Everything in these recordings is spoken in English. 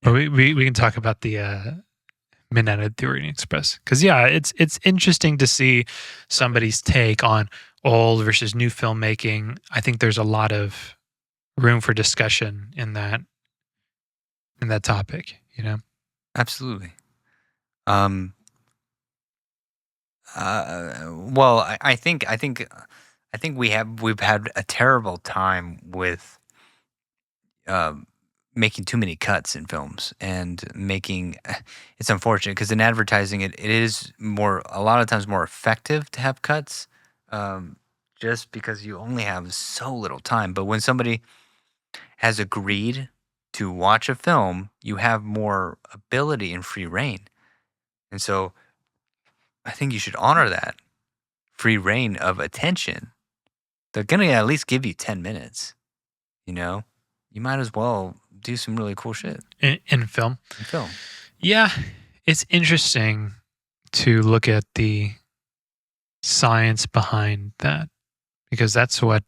But we can talk about the Midnight at the Orient Express, because it's interesting to see somebody's take on old versus new filmmaking. I think there's a lot of room for discussion in that topic. Absolutely. Well, I think we've had a terrible time with making too many cuts in films and making it's unfortunate because in advertising it is a lot of times more effective to have cuts, just because you only have so little time. But when somebody has agreed to watch a film, you have more ability and free reign. And so I think you should honor that free reign of attention. They're going to at least give you 10 minutes, You might as well do some really cool shit. In film? In film. Yeah, it's interesting to look at the science behind that, because that's what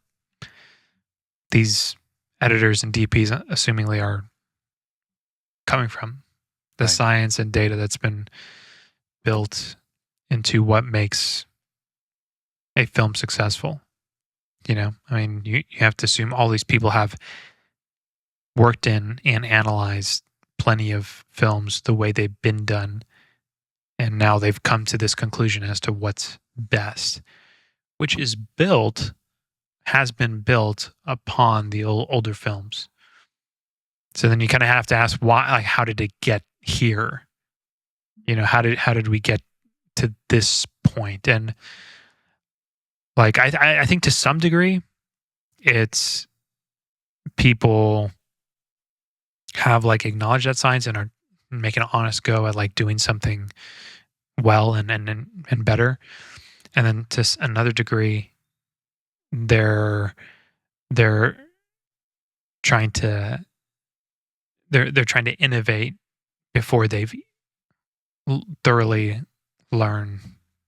these editors and DPs assumingly are coming from. The Right. science and data that's been built into what makes a film successful. I mean, you have to assume all these people have worked in and analyzed plenty of films the way they've been done, and now they've come to this conclusion as to what's best, which has been built upon the older films. So then you kind of have to ask why, like, how did it get here? How did we get to this point? And like, I think to some degree, it's people have like acknowledged that science and are making an honest go at like doing something well and better. And then to another degree, they're trying to innovate before they've thoroughly learned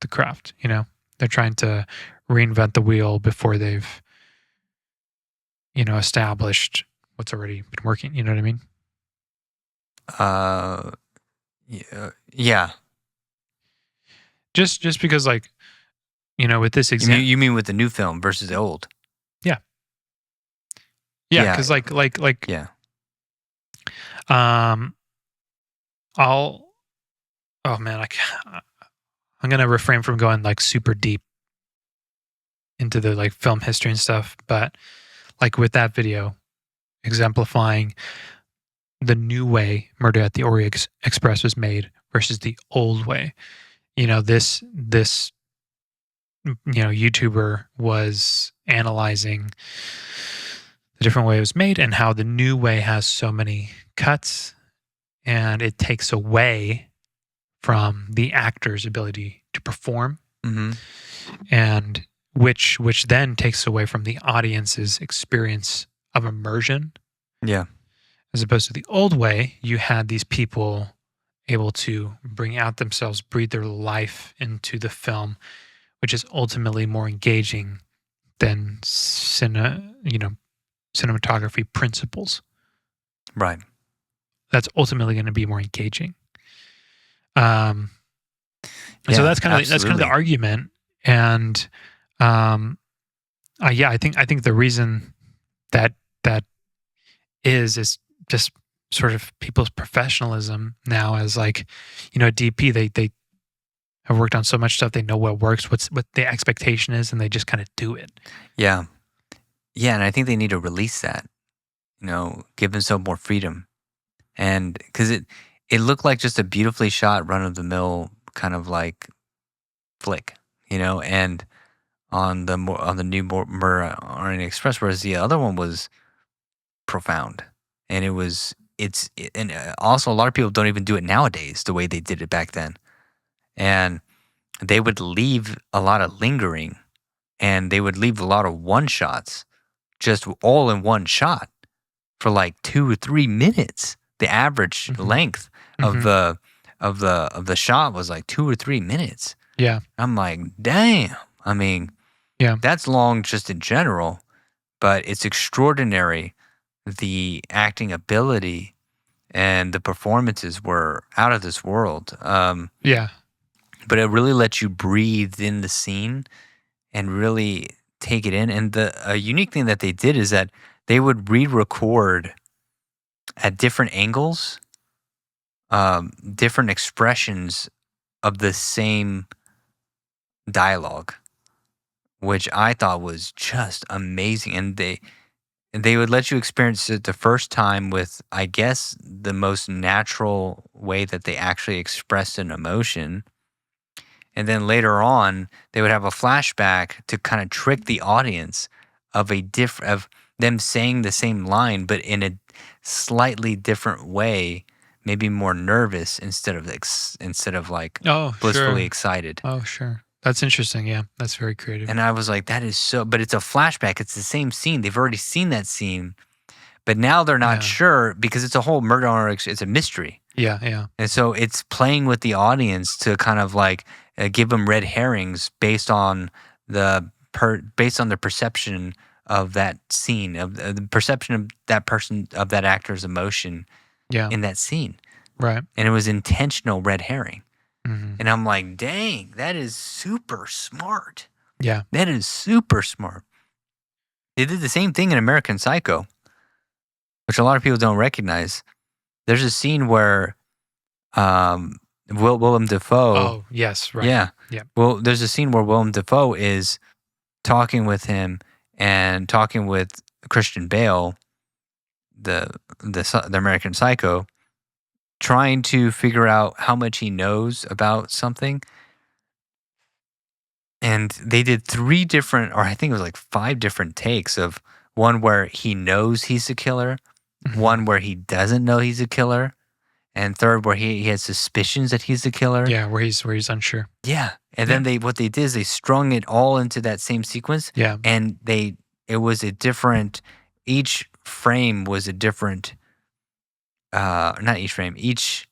the craft. They're trying to reinvent the wheel before they've established what's already been working. You know what I mean? Yeah. Just because, like, with this example, you mean with the new film versus the old? Yeah, because like yeah. I'm gonna refrain from going like super deep into the like film history and stuff, but like with that video exemplifying the new way Murder at the Orient Express was made versus the old way, this YouTuber was analyzing the different way it was made and how the new way has so many cuts, and it takes away from the actor's ability to perform, and which then takes away from the audience's experience of immersion. Yeah. As opposed to the old way, you had these people able to bring out themselves, breathe their life into the film, which is ultimately more engaging than cinematography principles. Right. That's ultimately going to be more engaging. So that's kind of the argument. And I think the reason that is just sort of people's professionalism now, as like, DP, they have worked on so much stuff, they know what works, what the expectation is, and they just kind of do it. Yeah. Yeah, and I think they need to release that, give themselves more freedom. And because it looked like just a beautifully shot run-of-the-mill kind of like flick, and on the new Orient Express, whereas the other one was profound. And and also a lot of people don't even do it nowadays the way they did it back then. And they would leave a lot of lingering, and they would leave a lot of one-shots just all in one shot for like 2 or 3 minutes. The average length of the shot was like 2 or 3 minutes. Yeah. I'm like, damn. I mean, yeah, that's long just in general, but it's extraordinary the acting ability and the performances were out of this world. Yeah. But it really lets you breathe in the scene and really take it in. And the unique thing that they did is that they would re-record at different angles, different expressions of the same dialogue, which I thought was just amazing. And they would let you experience it the first time with, I guess, the most natural way that they actually expressed an emotion. And then later on, they would have a flashback to kind of trick the audience of them saying the same line, but in a slightly different way, maybe more nervous instead of like Oh, blissfully sure. excited. Oh, sure. That's interesting. Yeah, that's very creative. And I was like, that is so, but it's a flashback. It's the same scene. They've already seen that scene, but now they're not Yeah. sure because it's a whole it's a mystery. Yeah, yeah. And so it's playing with the audience to kind of like give them red herrings based on based on their perception of that scene, of the perception of that person, of that actor's emotion Yeah. in that scene. Right. And it was intentional red herring. Hmm. And I'm like, dang, that is super smart. Yeah. That is super smart. They did the same thing in American Psycho, which a lot of people don't recognize. There's a scene where Willem Dafoe. Oh, yes. Right. Yeah. Yeah. Well, there's a scene where Willem Dafoe is talking with him and talking with Christian Bale, the American Psycho, trying to figure out how much he knows about something. And they did 3 different, or I think it was like 5 different takes of one where he knows he's a killer, Mhm. one where he doesn't know he's a killer, and third where he has suspicions that he's the killer. Yeah, where he's unsure. Yeah. And then what they did is they strung it all into that same sequence. Yeah. And it was a different, each frame was a different, not each frame, each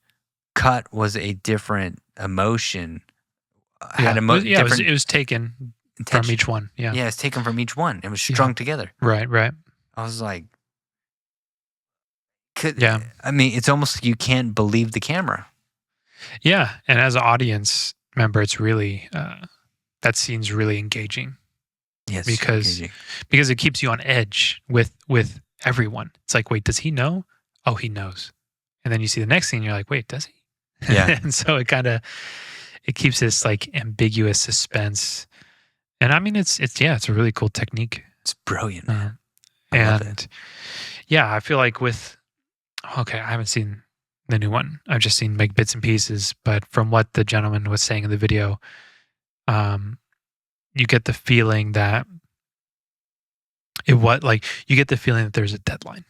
cut was a different emotion. Yeah. Different It was taken from intention. each one. Yeah. Yeah, it's taken from each one. It was strung together. Right. Right. I was like, Yeah. I mean, it's almost like you can't believe the camera. Yeah. And as an audience member, it's really that scene's really engaging. Yes, because it keeps you on edge with everyone. It's like, wait, does he know? Oh, he knows. And then you see the next scene, you're like, wait, does he? Yeah. And so it keeps this like ambiguous suspense. And I mean, it's a really cool technique. It's brilliant, man. I love it. Yeah, I feel like I haven't seen the new one. I've just seen like bits and pieces. But from what the gentleman was saying in the video, you get the feeling that you get the feeling that there's a deadline.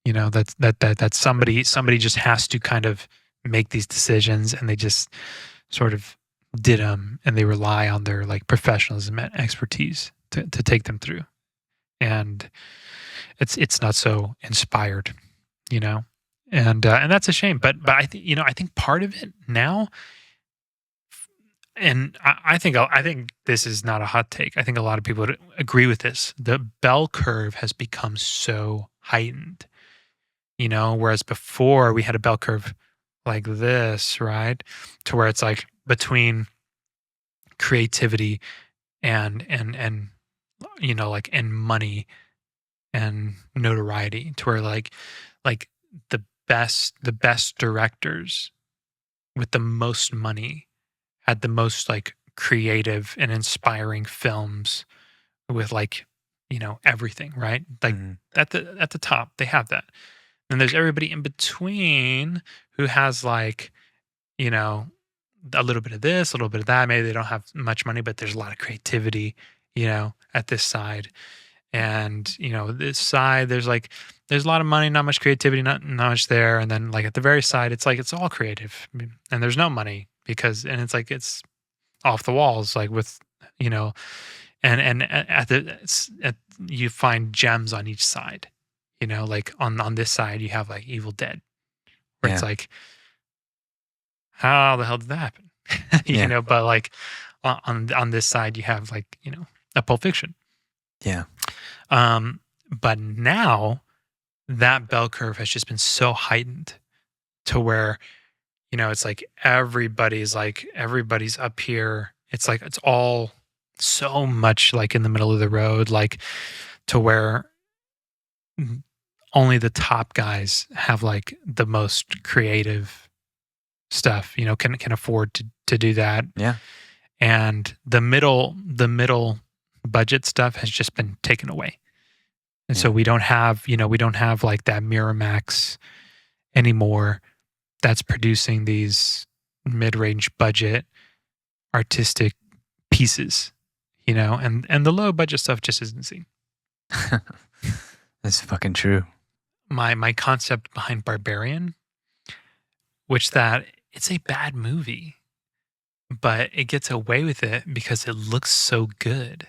You know, that somebody just has to kind of make these decisions, and they just sort of did them, and they rely on their like professionalism and expertise to take them through. And it's not so inspired, you know, and that's a shame. But I think part of it now, and I think this is not a hot take. I think a lot of people would agree with this. The bell curve has become so heightened, you know, whereas before we had a bell curve like this, right, to where it's like between creativity and you know, like, and money and notoriety, to where like the best directors with the most money had the most like creative and inspiring films with like, you know, everything, right? Like at the top, they have that. And there's everybody in between who has like, you know, a little bit of this, a little bit of that. Maybe they don't have much money, but there's a lot of creativity, you know, at this side. And, you know, this side, there's a lot of money, not much creativity, not much there. And then like at the very side, it's like, it's all creative and there's no money and it's like, it's off the walls, like with, you know, and you find gems on each side, you know, like on this side, you have like Evil Dead, where it's like, how the hell did that happen? You know, but like on this side, you have like, you know, a Pulp Fiction. Yeah. But now that bell curve has just been so heightened to where, it's everybody's up here. It's like it's all so much like in the middle of the road, like to where only the top guys have like the most creative stuff, can afford to do that. Yeah. And the middle budget stuff has just been taken away. And so Yeah. we don't have like that Miramax anymore that's producing these mid-range budget artistic pieces, and the low budget stuff just isn't seen. That's fucking true. My concept behind Barbarian, which that it's a bad movie, but it gets away with it because it looks so good.